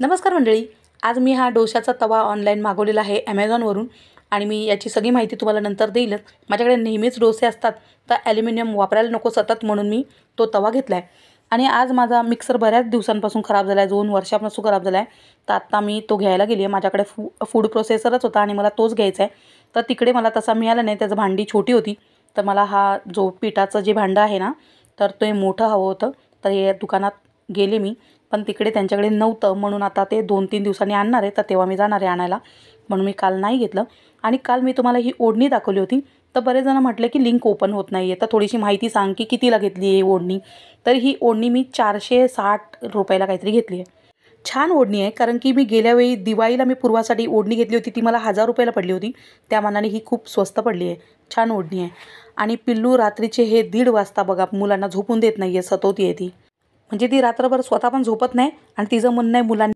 नमस्कार मंडळी, आज मी हा डोशाचा तवा ऑनलाईन मागवलेला आहे ॲमेझॉनवरून आणि मी याची सगळी माहिती तुम्हाला नंतर देईलच। माझ्याकडे नेहमीच डोसे असतात तर ॲल्युमिनियम वापरायला नको सतत म्हणून मी तो तवा घेतला आहे। आणि आज माझा मिक्सर बऱ्याच दिवसांपासून खराब झाला आहे, 2 वर्षांपासून खराब झाला आहे। तर आता मी तो घ्यायला गेली आहे। माझ्याकडे फूड प्रोसेसरच होता आणि मला तोच घ्यायचा आहे। तर तिकडे मला तसा मिळाला नाही, त्याची भांडी छोटी होती। तर मला हा जो पिठाचं जे भांडं आहे ना, तर ते मोठं हवं होतं। तर या दुकानात गेले मी, पण तिकडे त्यांच्याकडे नव्हतं म्हणून आता ते 2-3 दिवसांनी आणणार आहे। तर तेव्हा मी जाणार आहे आणायला, म्हणून मी काल नाही घेतलं। आणि काल मी तुम्हाला ही ओढणी दाखवली होती, तर बरेच जण म्हटले की लिंक ओपन होत नाही आहे, तर थोडीशी माहिती सांग की कितीला घेतली आहे ओढणी। तर ही ओढणी मी 460 रुपयाला काहीतरी घेतली आहे। छान ओढणी आहे, कारण की मी गेल्या वेळी दिवाळीला मी पूर्वासाठी ओढणी घेतली होती, ती मला 1000 रुपयाला पडली होती। त्या मानाने ही खूप स्वस्त पडली आहे, छान ओढणी आहे। आणि पिल्लू रात्रीचे हे 1:30 वाजता बघा मुलांना झोपून देत नाही आहे, सतवती आहे ती। म्हणजे ती रात्रभर स्वतः पण झोपत नाही आणि तिचं म्हणणं आहे मुलांनी